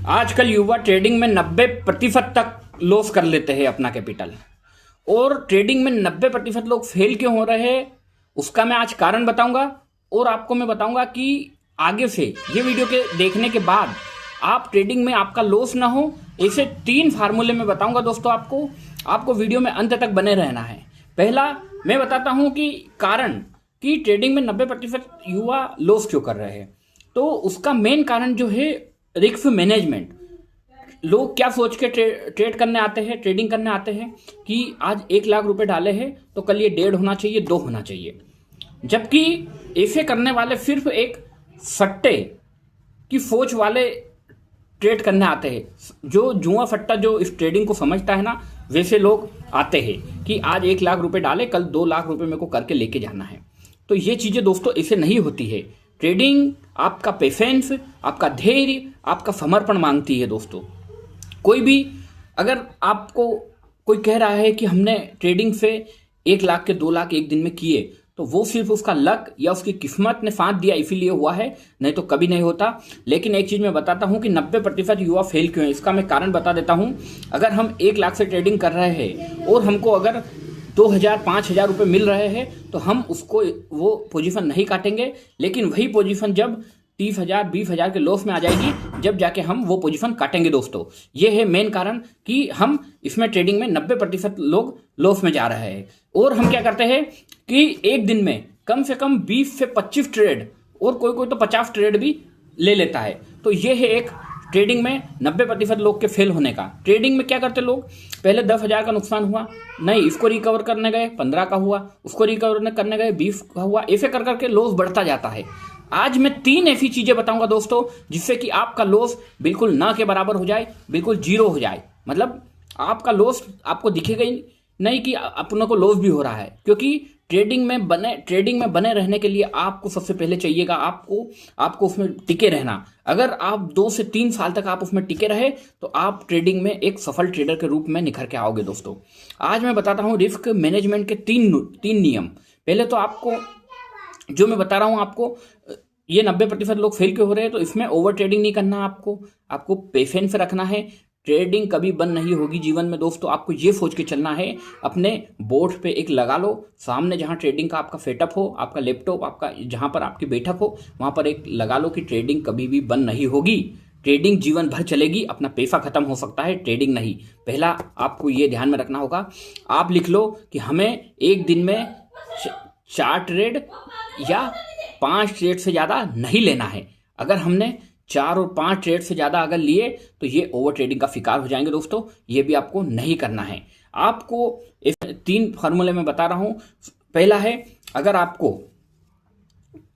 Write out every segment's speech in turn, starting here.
आजकल युवा ट्रेडिंग में 90% तक लॉस कर लेते हैं अपना कैपिटल। और ट्रेडिंग में 90% लोग फेल क्यों हो रहे हैं उसका मैं आज कारण बताऊंगा। और आपको मैं बताऊंगा कि आगे से ये वीडियो के देखने के बाद आप ट्रेडिंग में आपका लॉस ना हो, ऐसे 3 फार्मूले में बताऊंगा दोस्तों। आपको वीडियो में अंत तक बने रहना है। पहला मैं बताता हूं कि कारण कि ट्रेडिंग में 90% युवा लॉस क्यों कर रहे हैं। तो उसका मेन कारण जो है रिस्क मैनेजमेंट। लोग क्या सोच के ट्रेडिंग करने आते हैं कि आज 1 लाख रुपए डाले हैं तो कल ये 1.5 होना चाहिए, 2 होना चाहिए। जबकि ऐसे करने वाले सिर्फ एक सट्टे की फौज वाले ट्रेड करने आते हैं। जो जुआ सट्टा जो इस ट्रेडिंग को समझता है ना, वैसे लोग आते हैं कि आज 1 लाख रुपए डाले, कल 2 लाख रुपए मेरे को करके लेके जाना है। तो ये चीजें दोस्तों ऐसे नहीं होती है। ट्रेडिंग आपका पेशेंस, आपका धैर्य, आपका समर्पण मांगती है दोस्तों। कोई भी अगर आपको कोई कह रहा है कि हमने ट्रेडिंग से 1 लाख के 2 लाख एक दिन में किए, तो वो सिर्फ उसका लक या उसकी किस्मत ने साथ दिया इसीलिए हुआ है, नहीं तो कभी नहीं होता। लेकिन एक चीज मैं बताता हूं कि 90% युवा फेल क्यों है, इसका मैं कारण बता देता हूं। अगर हम 1 लाख से ट्रेडिंग कर रहे हैं और हमको अगर 2,000-5,000 रुपए मिल रहे हैं तो हम उसको वो पोजीशन नहीं काटेंगे। लेकिन वही पोजीशन जब 30,000-20,000 के लॉस में आ जाएगी, जब जाके हम वो पोजीशन काटेंगे दोस्तों। ये है मेन कारण कि हम इसमें ट्रेडिंग में 90% लोग लॉस में जा रहे हैं। और हम क्या करते हैं कि एक दिन में कम से कम 20 से 25 ट्रेड और कोई तो 50 ट्रेड भी ले लेता है। तो ये है एक ट्रेडिंग में 90% लोग के फेल होने का। ट्रेडिंग में क्या करते लोग, पहले 10,000 का नुकसान हुआ, नहीं इसको रिकवर करने गए 15 का हुआ, उसको रिकवर करने गए 20 का हुआ, ऐसे कर करके लॉस बढ़ता जाता है। आज मैं 3 ऐसी चीजें बताऊंगा दोस्तों जिससे कि आपका लॉस बिल्कुल ना के बराबर हो जाए, बिल्कुल 0 हो जाए। मतलब आपका लॉस आपको दिखेगा ही नहीं कि अपनों को लॉस भी हो रहा है। क्योंकि ट्रेडिंग में बने रहने के लिए आपको सबसे पहले चाहिएगा आपको उसमें टिके रहना। अगर आप 2 से 3 साल तक आप उसमें टिके रहे तो आप ट्रेडिंग में एक सफल ट्रेडर के रूप में निखर के आओगे दोस्तों। आज मैं बताता हूं रिस्क मैनेजमेंट के 3 नियम। पहले तो आपको जो मैं बता रहा हूं, आपको ये 90% लोग फेल क्यों हो रहे हैं, तो इसमें ओवर ट्रेडिंग नहीं करना। आपको पेशेंस रखना है। ट्रेडिंग कभी बंद नहीं होगी जीवन में दोस्तों। आपको ये सोच के चलना है, अपने बोर्ड पे एक लगा लो सामने, जहां ट्रेडिंग का आपका सेटअप हो, आपका लैपटॉप, आपका जहां पर आपकी बैठक हो, वहां पर एक लगा लो कि ट्रेडिंग कभी भी बंद नहीं होगी। ट्रेडिंग जीवन भर चलेगी। अपना पैसा खत्म हो सकता है, ट्रेडिंग नहीं। पहला आपको ये ध्यान में रखना होगा। आप लिख लो कि हमें एक दिन में 4 ट्रेड या 5 ट्रेड से ज्यादा नहीं लेना है। अगर हमने 4 और 5 ट्रेड से ज्यादा अगर लिए तो ये ओवर ट्रेडिंग का शिकार हो जाएंगे दोस्तों। ये भी आपको नहीं करना है। आपको 3 फार्मूले में बता रहा हूं। पहला है, अगर आपको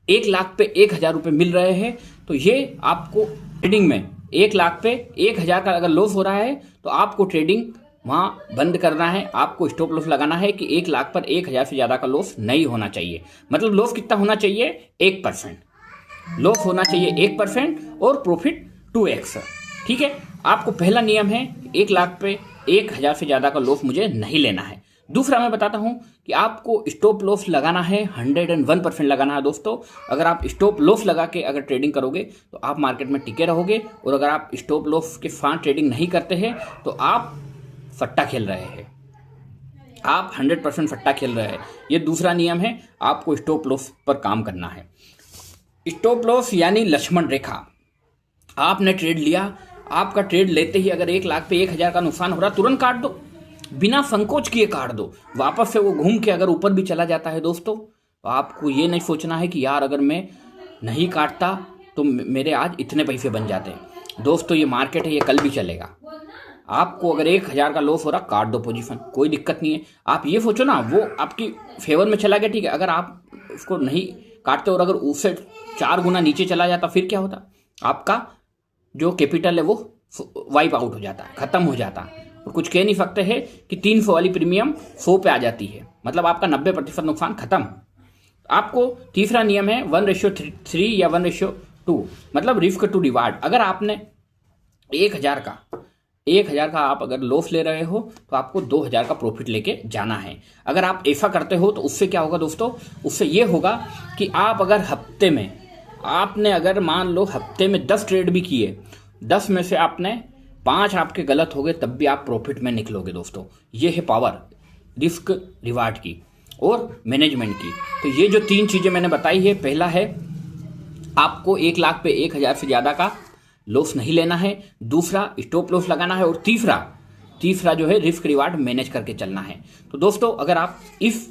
1 लाख पे 1,000 रुपए मिल रहे हैं तो ये आपको ट्रेडिंग में 1 लाख पे 1,000 का अगर लॉस हो रहा है तो आपको ट्रेडिंग वहां बंद करना है। आपको स्टॉप लॉस लगाना है कि 1 लाख पर 1,000 से ज्यादा का लॉस नहीं होना चाहिए। मतलब लॉस कितना होना चाहिए, 1%। लॉस होना चाहिए 1% और प्रॉफिट 2x। ठीक है। आपको पहला नियम है 1 लाख पे 1,000 से ज्यादा का लॉस मुझे नहीं लेना है। दूसरा मैं बताता हूं कि आपको स्टॉप लॉस लगाना है 101% लगाना है दोस्तों। अगर आप स्टॉप लॉस लगा के अगर ट्रेडिंग करोगे तो आप मार्केट में टिके रहोगे। और अगर आप स्टॉप लॉस के साथ ट्रेडिंग नहीं करते हैं तो आप सट्टा खेल रहे हैं, आप 100% सट्टा खेल रहे हैं। ये दूसरा नियम है। आपको स्टॉप लॉस पर काम करना है। स्टॉप लॉस यानी लक्ष्मण रेखा। आपने ट्रेड लिया, आपका ट्रेड लेते ही अगर 1 लाख पे 1,000 का नुकसान हो रहा, तुरंत काट दो, बिना संकोच किए काट दो। वापस से वो घूम के अगर ऊपर भी चला जाता है दोस्तों, तो आपको ये नहीं सोचना है कि यार अगर मैं नहीं काटता तो मेरे आज इतने पैसे बन जाते। दोस्तों ये मार्केट है, ये कल भी चलेगा। आपको अगर 1,000 का लॉस हो रहा, काट दो पोजीशन, कोई दिक्कत नहीं है। आप ये सोचो ना, वो आपकी फेवर में चला गया, ठीक है। अगर आप उसको नहीं काटते और अगर उससे 4 गुना नीचे चला जाता फिर क्या होता, आपका जो कैपिटल है वो वाइप आउट हो जाता, खत्म हो जाता। और कुछ कह नहीं सकते हैं कि 300 वाली प्रीमियम 100 पे आ जाती है। मतलब आपका 90% नुकसान खत्म। आपको तीसरा नियम है 1:3 या 1:2, मतलब रिस्क टू रिवार्ड। अगर आपने 1,000 का आप अगर लॉस ले रहे हो तो आपको 2,000 का प्रॉफिट लेके जाना है। अगर आप ऐसा करते हो तो उससे क्या होगा दोस्तों, उससे ये होगा कि आप अगर हफ्ते में, आपने अगर मान लो हफ्ते में 10 ट्रेड भी किए, 10 में से आपने 5 आपके गलत हो गए, तब भी आप प्रॉफिट में निकलोगे दोस्तों। ये है पावर रिस्क रिवार्ड की और मैनेजमेंट की। तो ये जो 3 चीज़ें मैंने बताई है, पहला है आपको 1 लाख पे 1000 से ज़्यादा का लॉस नहीं लेना है, दूसरा स्टॉप लॉस लगाना है, और तीसरा जो है रिस्क रिवार्ड मैनेज करके चलना है। तो दोस्तों अगर आप इस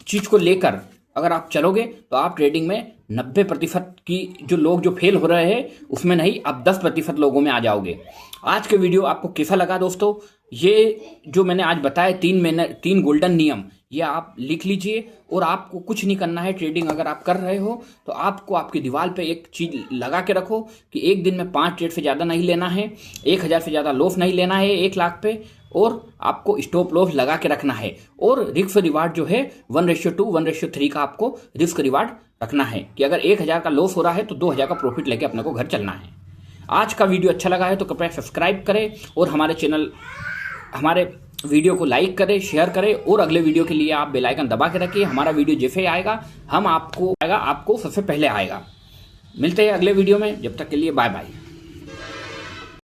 चीज़ को लेकर अगर आप चलोगे तो आप ट्रेडिंग में 90% की जो लोग जो फेल हो रहे हैं उसमें नहीं, आप 10% लोगों में आ जाओगे। आज के वीडियो आपको कैसा लगा दोस्तों? ये जो मैंने आज बताया 3 गोल्डन नियम, ये आप लिख लीजिए। और आपको कुछ नहीं करना है, ट्रेडिंग अगर आप कर रहे हो तो आपको आपकी दीवार पे एक चीज़ लगा के रखो कि एक दिन में 5 ट्रेड से ज़्यादा नहीं लेना है, 1000 से ज़्यादा लॉस नहीं लेना है 1 लाख पे, और आपको स्टॉप लॉस लगा के रखना है। और रिस्क रिवार्ड जो है 1:2 1:3 का आपको रिस्क रिवार्ड रखना है कि अगर 1000 का लॉस हो रहा है तो 2000 का प्रॉफिट लेके अपने को घर चलना है। आज का वीडियो अच्छा लगा है तो कृपया सब्सक्राइब करें और हमारे वीडियो को लाइक करें, शेयर करें, और अगले वीडियो के लिए आप बेल आइकन दबा के रखिए। हमारा वीडियो जैसे आएगा आपको सबसे पहले आएगा। मिलते हैं अगले वीडियो में, जब तक के लिए बाय बाय।